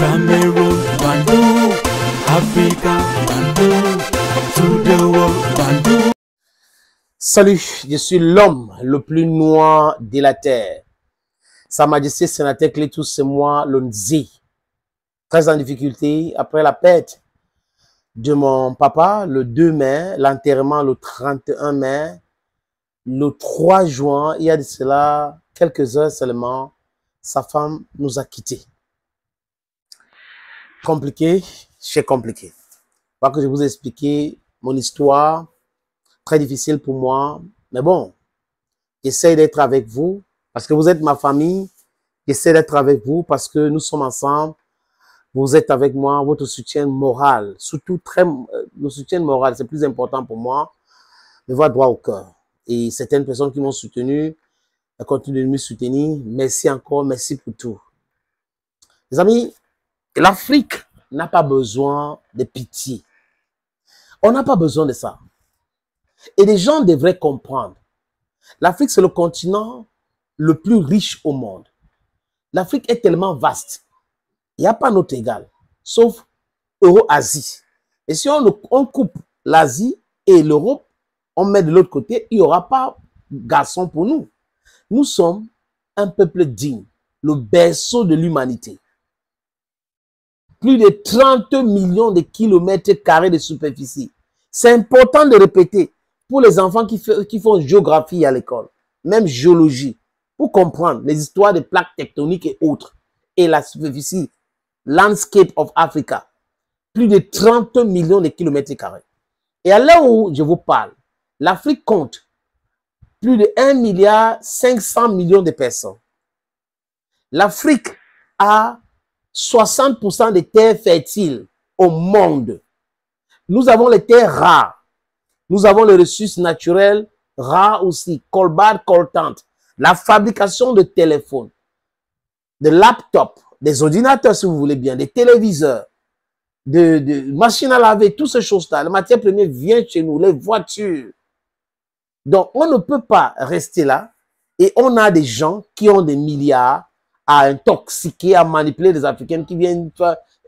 Cameroon, Bandung, Africa, Bandung, to the world, Bandung. Salut, je suis l'homme le plus noir de la terre. Sa Majesté Sénateur Clétus, c'est moi, l'Onzi. Très en difficulté, après la perte de mon papa, le 2 mai, l'enterrement le 31 mai, le 3 juin, il y a de cela quelques heures seulement, sa femme nous a quittés. Compliqué, c'est compliqué. Pas que je vous ai expliqué mon histoire, très difficile pour moi, mais bon, j'essaie d'être avec vous, parce que vous êtes ma famille, j'essaie d'être avec vous, parce que nous sommes ensemble, vous êtes avec moi, votre soutien moral, surtout le soutien moral, c'est plus important pour moi, me va droit au cœur. Et certaines personnes qui m'ont soutenu, elles continuent de me soutenir, merci encore, merci pour tout. Les amis, l'Afrique n'a pas besoin de pitié. On n'a pas besoin de ça. Et les gens devraient comprendre. L'Afrique, c'est le continent le plus riche au monde. L'Afrique est tellement vaste. Il n'y a pas notre égal, sauf Euro-Asie. Et si on coupe l'Asie et l'Europe, on met de l'autre côté, il n'y aura pas garçon pour nous. Nous sommes un peuple digne, le berceau de l'humanité. Plus de 30 millions de kilomètres carrés de superficie. C'est important de répéter pour les enfants qui font géographie à l'école, même géologie, pour comprendre les histoires de plaques tectoniques et autres, et la superficie, landscape of Africa, plus de 30 millions de kilomètres carrés. Et à l'heure où je vous parle, l'Afrique compte plus de 1,5 milliard de personnes. L'Afrique a 60% des terres fertiles au monde. Nous avons les terres rares. Nous avons les ressources naturelles rares aussi, cobalt, coltan, la fabrication de téléphones, de laptops, des ordinateurs si vous voulez bien, des téléviseurs, de machines à laver, toutes ces choses-là. La matière première vient chez nous, les voitures. Donc, on ne peut pas rester là et on a des gens qui ont des milliards à intoxiquer, à manipuler les Africains qui viennent,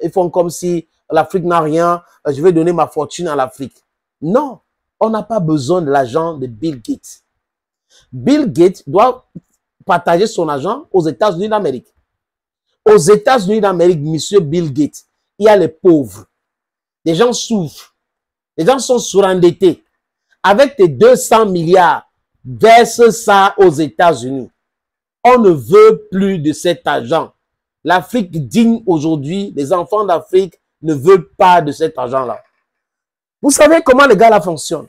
ils font comme si l'Afrique n'a rien, je vais donner ma fortune à l'Afrique. Non, on n'a pas besoin de l'argent de Bill Gates. Bill Gates doit partager son argent aux États-Unis d'Amérique. Aux États-Unis d'Amérique, monsieur Bill Gates, il y a les pauvres. Les gens souffrent. Les gens sont surendettés. Avec tes 200 milliards, verse ça aux États-Unis. On ne veut plus de cet argent. L'Afrique digne aujourd'hui, les enfants d'Afrique ne veulent pas de cet argent-là. Vous savez comment les gars là fonctionnent?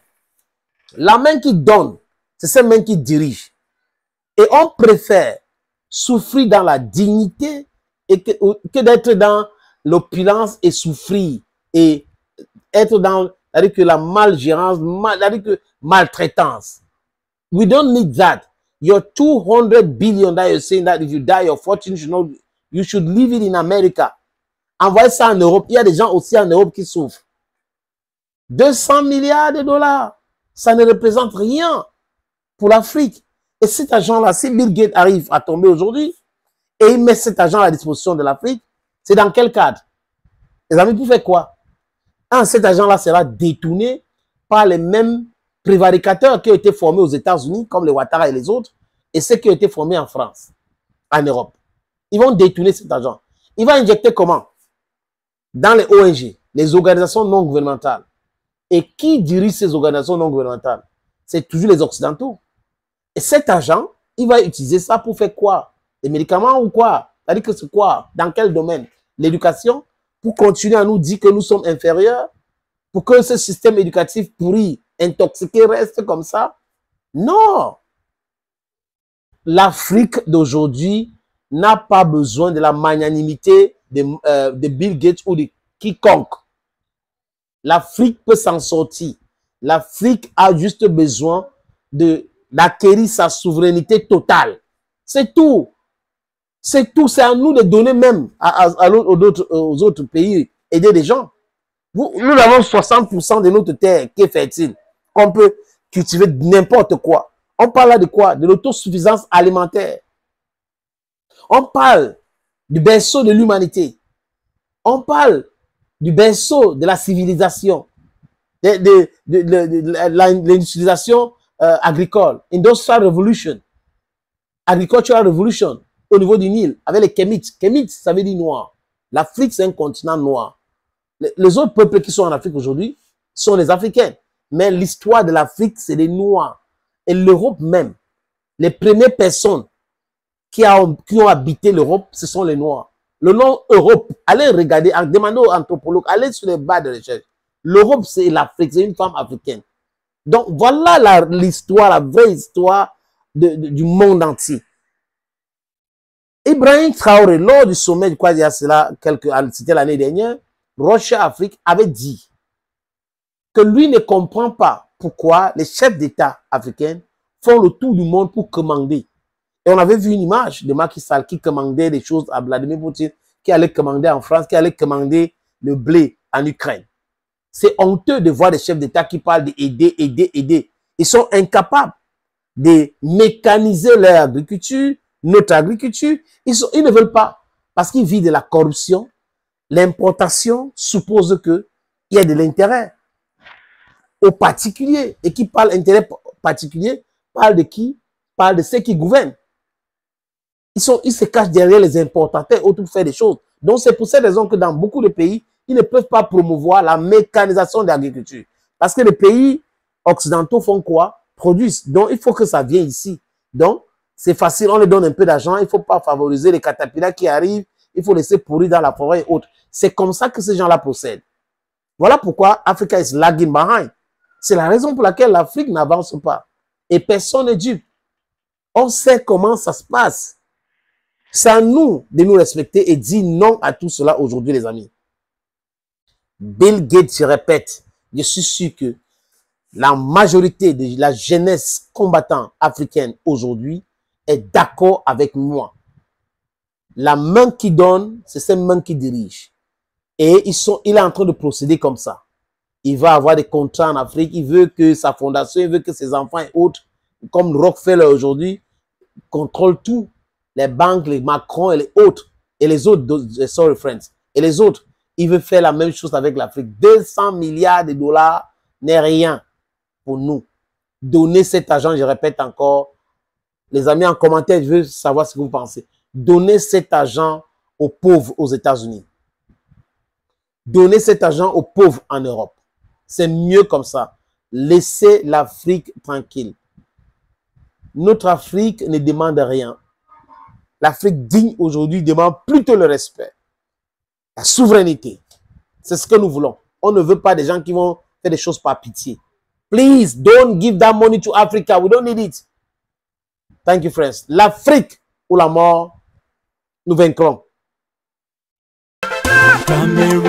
La main qui donne, c'est cette main qui dirige. Et on préfère souffrir dans la dignité que d'être dans l'opulence et souffrir. Et être dans c'est-à-dire que la malgérance, c'est-à-dire que maltraitance. We don't need that. Your 200 billion that you're saying that if you die, your fortune you should leave it in America. Envoyez ça en Europe. Il y a des gens aussi en Europe qui souffrent. 200 milliards de dollars, ça ne représente rien pour l'Afrique. Et cet argent-là, si Bill Gates arrive à tomber aujourd'hui et il met cet argent à la disposition de l'Afrique, c'est dans quel cadre? Les amis, pour faire quoi? Cet argent-là sera détourné par les mêmes prévaricateurs qui ont été formés aux États-Unis, comme les Ouattara et les autres, et ceux qui ont été formés en France, en Europe. Ils vont détourner cet argent. Ils vont injecter comment? Dans les ONG, les organisations non gouvernementales. Et qui dirige ces organisations non gouvernementales? C'est toujours les Occidentaux. Et cet argent, il va utiliser ça pour faire quoi? Des médicaments ou quoi? C'est-à-dire que c'est quoi? Dans quel domaine? L'éducation? Pour continuer à nous dire que nous sommes inférieurs? Pour que ce système éducatif pourri, intoxiqué, reste comme ça? Non! L'Afrique d'aujourd'hui n'a pas besoin de la magnanimité de Bill Gates ou de quiconque. L'Afrique peut s'en sortir. L'Afrique a juste besoin d'acquérir sa souveraineté totale. C'est tout. C'est tout. C'est à nous de donner même aux autres pays, aider les gens. Nous avons 60% de notre terre qui est fertile. On peut cultiver n'importe quoi. On parle là de quoi? De l'autosuffisance alimentaire. On parle du berceau de l'humanité. On parle du berceau de la civilisation, de l'industrialisation agricole, Industrial Revolution, Agricultural Revolution, au niveau du Nil, avec les Kémites. Kémites, ça veut dire noir. L'Afrique, c'est un continent noir. Les autres peuples qui sont en Afrique aujourd'hui sont les Africains. Mais l'histoire de l'Afrique, c'est les Noirs. Et l'Europe même, les premières personnes qui ont habité l'Europe, ce sont les Noirs. Le nom Europe, allez regarder, demandez aux anthropologues, allez sur les bas de recherche. L'Europe, c'est l'Afrique, c'est une femme africaine. Donc, voilà l'histoire, la vraie histoire du monde entier. Ibrahim Traoré, lors du sommet, je crois, il y a cela, c'était l'année dernière, Rocha Afrique avait dit que lui ne comprend pas pourquoi les chefs d'État africains font le tour du monde pour commander. Et on avait vu une image de Macky Sall qui commandait des choses à Vladimir Poutine, qui allait commander en France, qui allait commander le blé en Ukraine. C'est honteux de voir des chefs d'État qui parlent d'aider, aider, aider. Ils sont incapables de mécaniser leur agriculture, notre agriculture. Ils ne veulent pas parce qu'ils vivent de la corruption. L'importation suppose qu'il y a de l'intérêt aux particuliers. Et qui parle d'intérêt particulier, parle de qui? Parle de ceux qui gouvernent. Ils se cachent derrière les importateurs pour faire des choses. Donc c'est pour cette raison que dans beaucoup de pays, ils ne peuvent pas promouvoir la mécanisation de l'agriculture. Parce que les pays occidentaux font quoi? Produisent. Donc il faut que ça vienne ici. Donc c'est facile, on leur donne un peu d'argent, il ne faut pas favoriser les caterpillars qui arrivent, il faut laisser pourrir dans la forêt et autres. C'est comme ça que ces gens-là procèdent. Voilà pourquoi Africa is lagging behind. C'est la raison pour laquelle l'Afrique n'avance pas. Et personne n'est dupe. On sait comment ça se passe. C'est à nous de nous respecter et dire non à tout cela aujourd'hui, les amis. Bill Gates, je répète, je suis sûr que la majorité de la jeunesse combattante africaine aujourd'hui est d'accord avec moi. La main qui donne, c'est cette main qui dirige. Et il est en train de procéder comme ça. Il va avoir des contrats en Afrique, il veut que sa fondation, il veut que ses enfants et autres, comme Rockefeller aujourd'hui, contrôlent tout. Les banques, les Macron et les autres. Et les autres, sorry friends. Et les autres, il veut faire la même chose avec l'Afrique. 200 milliards de dollars n'est rien pour nous. Donner cet argent, je répète encore, les amis en commentaire, je veux savoir ce que vous pensez. Donner cet argent aux pauvres aux États-Unis. Donner cet argent aux pauvres en Europe. C'est mieux comme ça. Laissez l'Afrique tranquille. Notre Afrique ne demande rien. L'Afrique digne aujourd'hui demande plutôt le respect. La souveraineté. C'est ce que nous voulons. On ne veut pas des gens qui vont faire des choses par pitié. Please, don't give that money to Africa. We don't need it. Thank you, friends. L'Afrique ou la mort, nous vaincrons. Cameroun.